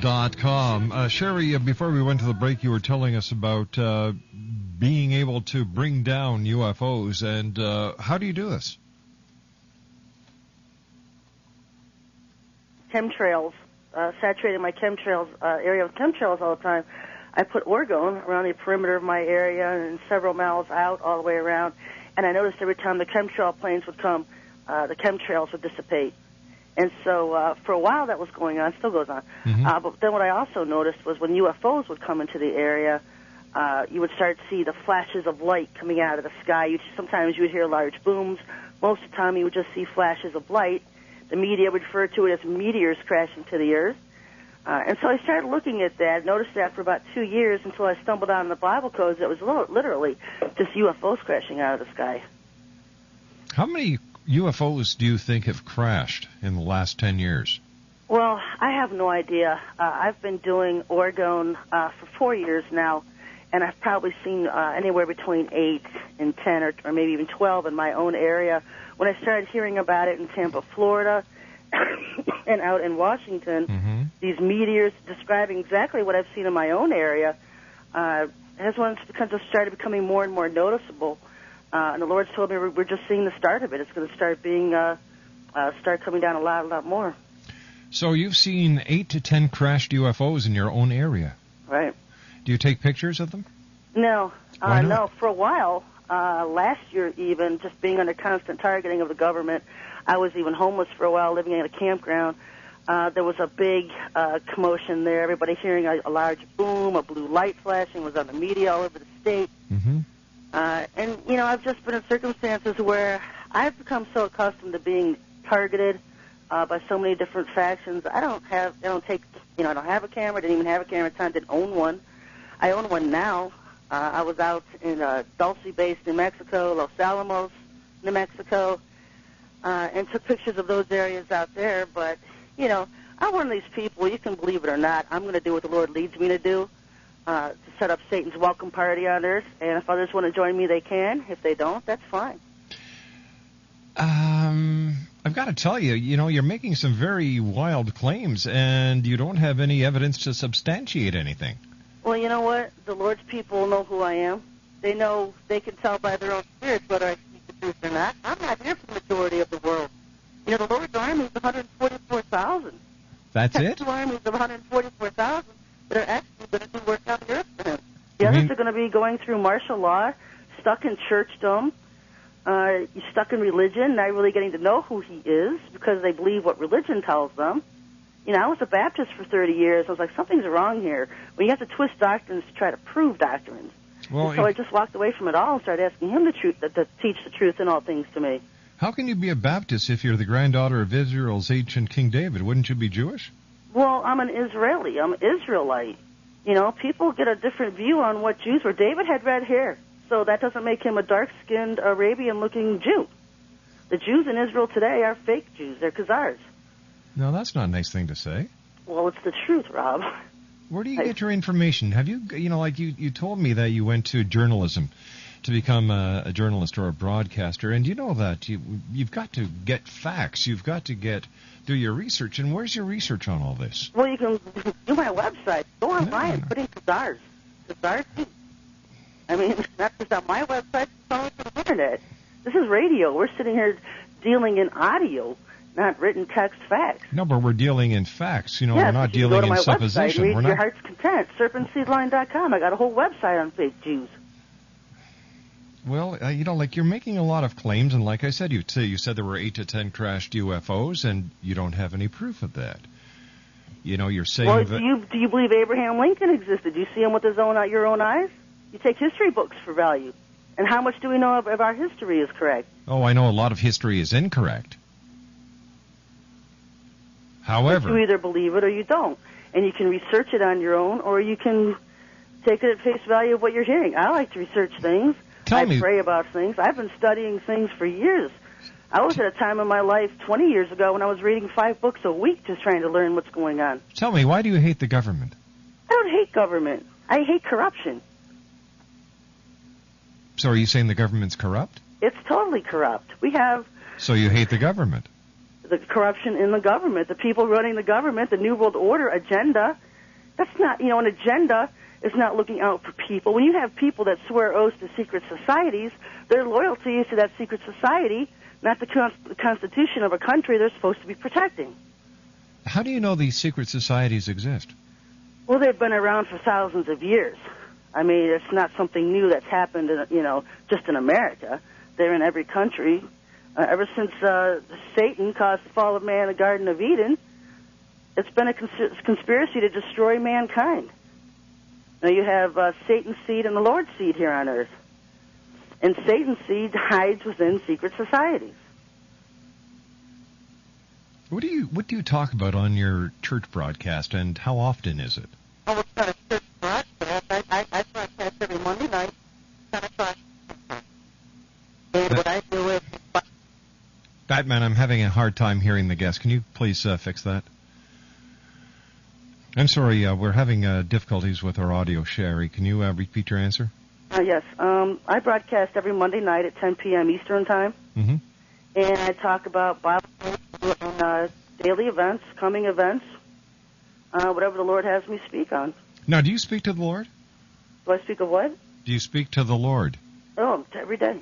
UFOs.com. Sherry, before we went to the break, you were telling us about being able to bring down UFOs, and how do you do this? Chemtrails, saturating my chemtrails, area with chemtrails all the time. I put orgone around the perimeter of my area and several miles out all the way around, and I noticed every time the chemtrail planes would come, the chemtrails would dissipate. And so for a while that was going on, still goes on. Mm-hmm. But then what I also noticed was when UFOs would come into the area, you would start to see the flashes of light coming out of the sky. Sometimes you would hear large booms. Most of the time you would just see flashes of light. The media would refer to it as meteors crashing to the earth. And so I started looking at that, noticed that for about 2 years until I stumbled on the Bible codes that was literally just UFOs crashing out of the sky. How many UFOs do you think have crashed in the last 10 years? Well, I have no idea. I've been doing orgone for 4 years now, and I've probably seen anywhere between 8 and 10 or maybe even 12 in my own area. When I started hearing about it in Tampa, Florida, and out in Washington, mm-hmm. these meteors describing exactly what I've seen in my own area, has started becoming more and more noticeable. And the Lord's told me we're just seeing the start of it. It's going to start start coming down a lot more. So you've seen 8 to 10 crashed UFOs in your own area. Right. Do you take pictures of them? No. No. For a while, last year even, just being under constant targeting of the government, I was even homeless for a while, living in a campground. There was a big commotion there. Everybody hearing a large boom, a blue light flashing was on the media all over the state. Mm-hmm. And, I've just been in circumstances where I've become so accustomed to being targeted by so many different factions. I don't have a camera, didn't even have a camera at the time, didn't own one. I own one now. I was out in Dulce Base, New Mexico, Los Alamos, New Mexico, and took pictures of those areas out there. But, I'm one of these people, you can believe it or not, I'm going to do what the Lord leads me to do. To set up Satan's welcome party on earth, and if others want to join me, they can. If they don't, that's fine. I've got to tell you, you're making some very wild claims, and you don't have any evidence to substantiate anything. Well, you know what? The Lord's people know who I am. They know, they can tell by their own spirits whether I speak the truth or not. I'm not here for the majority of the world. The Lord's army is 144,000. That's it? 2 armies of 144,000. That are actually going to do work on the earth for him. The others are going to be going through martial law, stuck in churchdom, stuck in religion, not really getting to know who he is because they believe what religion tells them. I was a Baptist for 30 years. I was like, something's wrong here. Well, you have to twist doctrines to try to prove doctrines. Well, so I just walked away from it all and started asking him to teach the truth in all things to me. How can you be a Baptist if you're the granddaughter of Israel's ancient King David? Wouldn't you be Jewish? Well, I'm an Israeli. I'm an Israelite. People get a different view on what Jews were. David had red hair, so that doesn't make him a dark-skinned, Arabian-looking Jew. The Jews in Israel today are fake Jews. They're Khazars. No, that's not a nice thing to say. Well, it's the truth, Rob. Where do you get your information? Have you, you told me that you went to journalism to become a journalist or a broadcaster, and you know that you've got to get facts. You've got to do your research, and where's your research on all this? Well, you can do my website. Go online and put in Khazars. Khazars, I mean, not just on my website, it's on the Internet. This is radio. We're sitting here dealing in audio, not written text facts. No, but we're dealing in facts. We're not dealing in supposition. Read your heart's content, serpentseedline.com. I got a whole website on fake Jews. Well, you're making a lot of claims, and like I said, you said there were 8 to 10 crashed UFOs, and you don't have any proof of that. You're saying that... do you believe Abraham Lincoln existed? Do you see him with your own eyes? You take history books for value. And how much do we know if our history is correct? Oh, I know a lot of history is incorrect. However... But you either believe it or you don't. And you can research it on your own, or you can take it at face value of what you're hearing. I like to research things. I pray about things. I've been studying things for years. I was at a time in my life 20 years ago when I was reading 5 books a week just trying to learn what's going on. Tell me, why do you hate the government? I don't hate government. I hate corruption. So are you saying the government's corrupt? It's totally corrupt. So you hate the government? The corruption in the government, the people running the government, the New World Order agenda. That's not, an agenda is not looking out for people. When you have people that swear oaths to secret societies, their loyalty is to that secret society, not the Constitution of a country they're supposed to be protecting. How do you know these secret societies exist? Well, they've been around for thousands of years. I mean, it's not something new that's happened, just in America. They're in every country. Ever since Satan caused the fall of man in the Garden of Eden, it's been a conspiracy to destroy mankind. Now you have Satan's seed and the Lord's seed here on earth. And Satan's seed hides within secret societies. What do you talk about on your church broadcast, and how often is it? Oh, it's not a church broadcast. I broadcast every Monday night, 10 o'clock. And what I do is... Batman, I'm having a hard time hearing the guest. Can you please fix that? I'm sorry, we're having difficulties with our audio. Sherry, can you repeat your answer? Yes. I broadcast every Monday night at 10 p.m. Eastern Time. Mm-hmm. And I talk about Bible and daily events, coming events, whatever the Lord has me speak on. Now, do you speak to the Lord? Do I speak of what? Do you speak to the Lord? Oh, every day.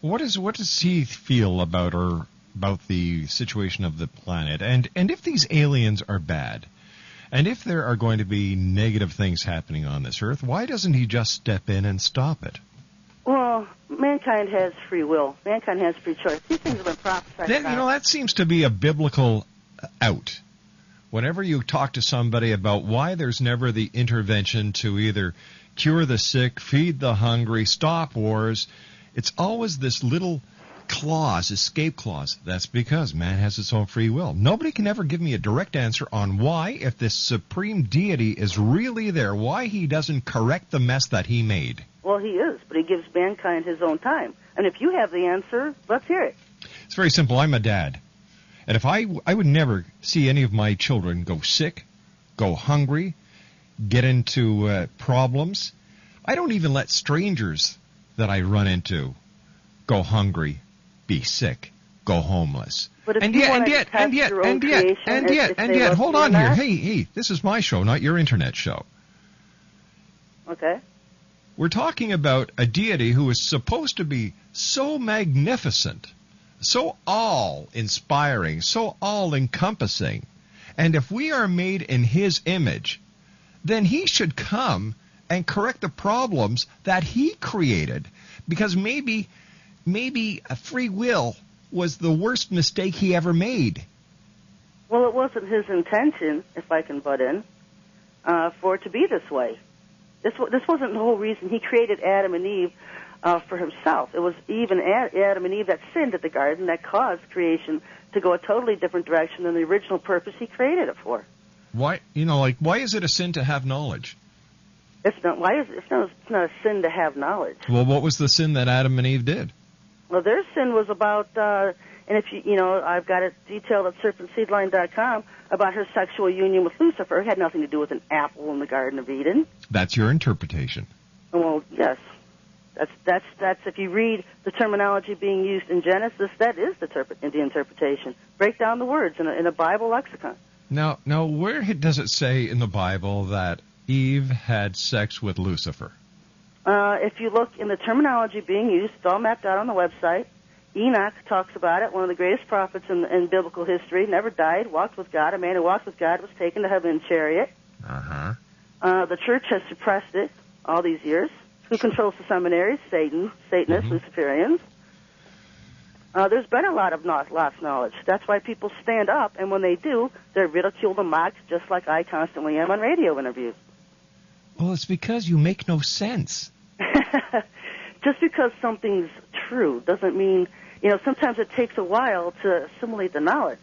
What does he feel about the situation of the planet? And if these aliens are bad, and if there are going to be negative things happening on this earth, why doesn't he just step in and stop it? Well, mankind has free will. Mankind has free choice. These things have been prophesied Then, about. that seems to be a biblical out. Whenever you talk to somebody about why there's never the intervention to either cure the sick, feed the hungry, stop wars, it's always this little clause, escape clause. That's because man has its own free will. Nobody can ever give me a direct answer on why, if this supreme deity is really there, why he doesn't correct the mess that he made. Well, he is, but he gives mankind his own time. And if you have the answer, let's hear it. It's very simple. I'm a dad. And if I would never see any of my children go sick, go hungry, get into problems. I don't even let strangers that I run into go hungry, be sick, go homeless. But if and yet, hold on here. Hey, this is my show, not your internet show. Okay. We're talking about a deity who is supposed to be so magnificent, so all-inspiring, so all-encompassing. And if we are made in his image, then he should come and correct the problems that he created. Because maybe a free will was the worst mistake he ever made. Well, it wasn't his intention, if I can butt in, for it to be this way. This wasn't the whole reason he created Adam and Eve for himself. It was Eve and Adam and Eve that sinned at the garden that caused creation to go a totally different direction than the original purpose he created it for. Why is it a sin to have knowledge? It's not a sin to have knowledge. Well, what was the sin that Adam and Eve did? Well, their sin was about, and if I've got it detailed at serpentseedline.com about her sexual union with Lucifer. It had nothing to do with an apple in the Garden of Eden. That's your interpretation. Well, yes. That's if you read the terminology being used in Genesis, that is the interpretation. Break down the words in a Bible lexicon. Now, where does it say in the Bible that Eve had sex with Lucifer? If you look in the terminology being used, it's all mapped out on the website. Enoch talks about it, one of the greatest prophets in biblical history, never died, walked with God. A man who walked with God was taken to heaven in a chariot. Uh-huh. The church has suppressed it all these years. Who controls the seminaries? Satanists, Luciferians. There's been a lot of lost knowledge. That's why people stand up, and when they do, they're ridiculed and mocked, just like I constantly am on radio interviews. Well, it's because you make no sense. Just because something's true doesn't mean, sometimes it takes a while to assimilate the knowledge,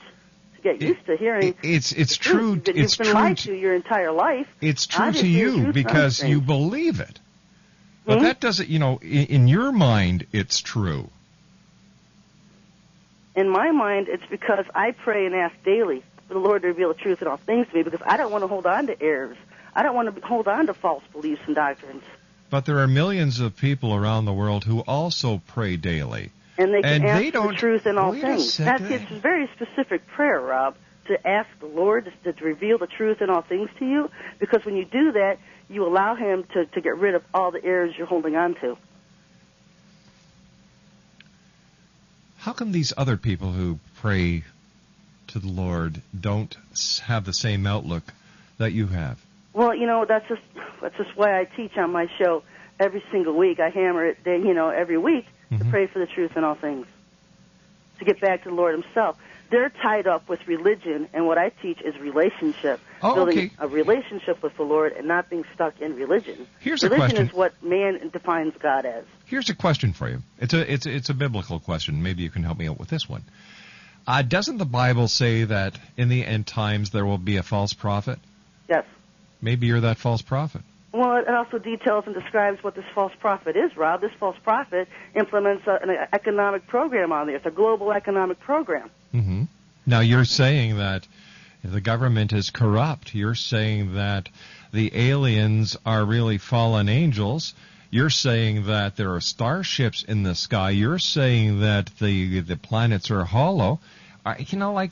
to get used to hearing. It's true. You've been lied to your entire life. It's true to you because you believe it. But that doesn't, in your mind, it's true. In my mind, it's because I pray and ask daily for the Lord to reveal the truth in all things to me, because I don't want to hold on to errors. I don't want to hold on to false beliefs and doctrines. But there are millions of people around the world who also pray daily. And they can ask they don't, the truth in all things. It's a very specific prayer, Rob, to ask the Lord to reveal the truth in all things to you, because when you do that, you allow him to get rid of all the errors you're holding on to. How come these other people who pray to the Lord don't have the same outlook that you have? Well, that's just why I teach on my show every single week. I hammer it, every week to pray for the truth in all things, to get back to the Lord himself. They're tied up with religion, and what I teach is relationship, building a relationship with the Lord and not being stuck in religion. Religion is what man defines God as. Here's a question for you. It's a biblical question. Maybe you can help me out with this one. Doesn't the Bible say that in the end times there will be a false prophet? Yes. Maybe you're that false prophet. Well, it also details and describes what this false prophet is, Rob. This false prophet implements an economic program on the earth, a global economic program. Mm-hmm. Now, you're saying that the government is corrupt. You're saying that the aliens are really fallen angels. You're saying that there are starships in the sky. You're saying that the planets are hollow.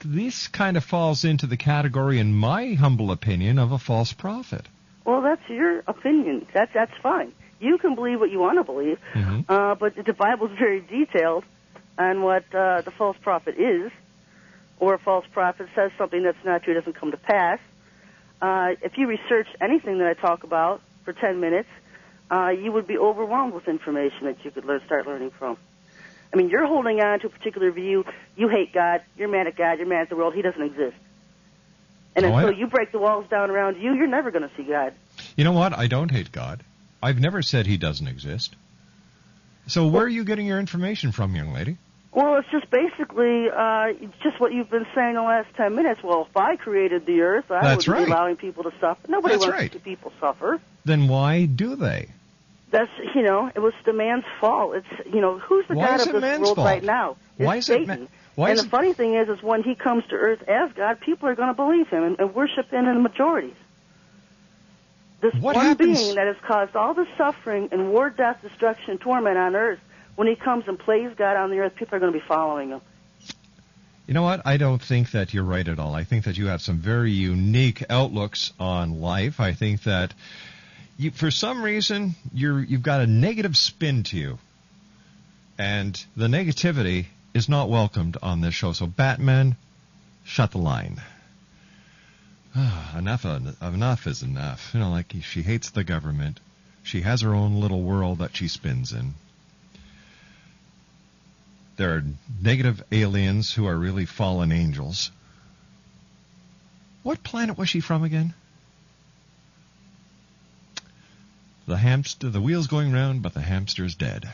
This kind of falls into the category, in my humble opinion, of a false prophet. Well, that's your opinion. That's fine. You can believe what you want to believe, but the Bible's very detailed on what the false prophet is, or a false prophet says something that's not true, doesn't come to pass. If you research anything that I talk about for 10 minutes, you would be overwhelmed with information that you could start learning from. I mean, you're holding on to a particular view. You hate God. You're mad at God. You're mad at the world. He doesn't exist. And until you break the walls down around you, you're never going to see God. You know what? I don't hate God. I've never said he doesn't exist. So where are you getting your information from, young lady? Well, it's just basically just what you've been saying the last 10 minutes. Well, if I created the earth, I would be allowing people to suffer. Nobody wants to see people suffer. Then why do they? That's, it was the man's fault. It's, who's the God of this world right now? Why is Satan. And the funny thing is when he comes to earth as God, people are going to believe him and worship him in the majorities. This being that has caused all the suffering and war, death, destruction, and torment on earth, when he comes and plays God on the earth, people are going to be following him. You know what? I don't think that you're right at all. I think that you have some very unique outlooks on life. I think that for some reason, you've got a negative spin to you. And the negativity is not welcomed on this show. So, Batman, shut the line. Enough is enough. She hates the government. She has her own little world that she spins in. There are negative aliens who are really fallen angels. What planet was she from again? The wheel's going round, but the hamster's dead.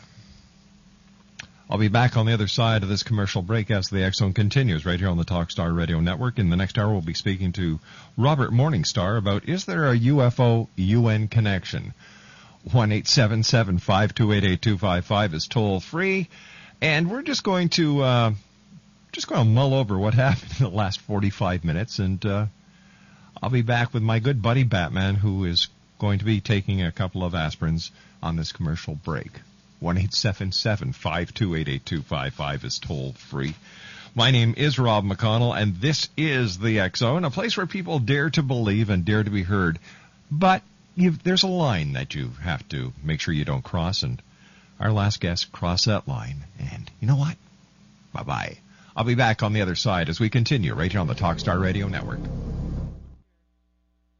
I'll be back on the other side of this commercial break as the X Zone continues right here on the Talkstar Radio Network. In the next hour, we'll be speaking to Robert Morningstar about, is there a UFO-UN connection? 1-877-528-8255 is toll free. And we're just going to mull over what happened in the last 45 minutes. And I'll be back with my good buddy Batman, who is going to be taking a couple of aspirins on this commercial break. 1-877-528-8255 is toll-free. My name is Rob McConnell, and this is the X Zone, a place where people dare to believe and dare to be heard. But there's a line that you have to make sure you don't cross, and our last guest crossed that line. And you know what? Bye-bye. I'll be back on the other side as we continue right here on the Talkstar Radio Network.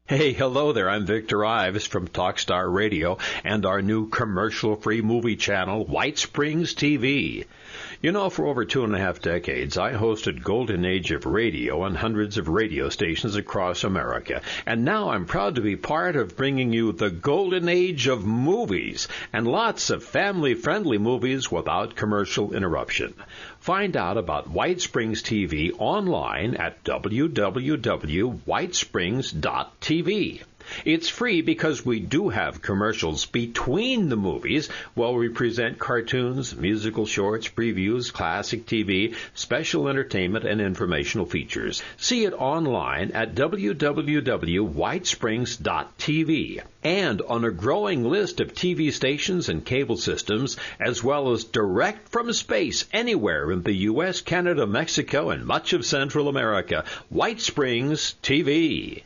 Hey, hello there. I'm Victor Ives from Talkstar Radio and our new commercial-free movie channel, White Springs TV. For over 2.5 decades, I hosted Golden Age of Radio on hundreds of radio stations across America. And now I'm proud to be part of bringing you the Golden Age of movies and lots of family-friendly movies without commercial interruption. Find out about White Springs TV online at www.whitesprings.tv. TV. It's free because we do have commercials between the movies while we present cartoons, musical shorts, previews, classic TV, special entertainment, and informational features. See it online at www.whitesprings.tv and on a growing list of TV stations and cable systems, as well as direct from space anywhere in the U.S., Canada, Mexico, and much of Central America. White Springs TV.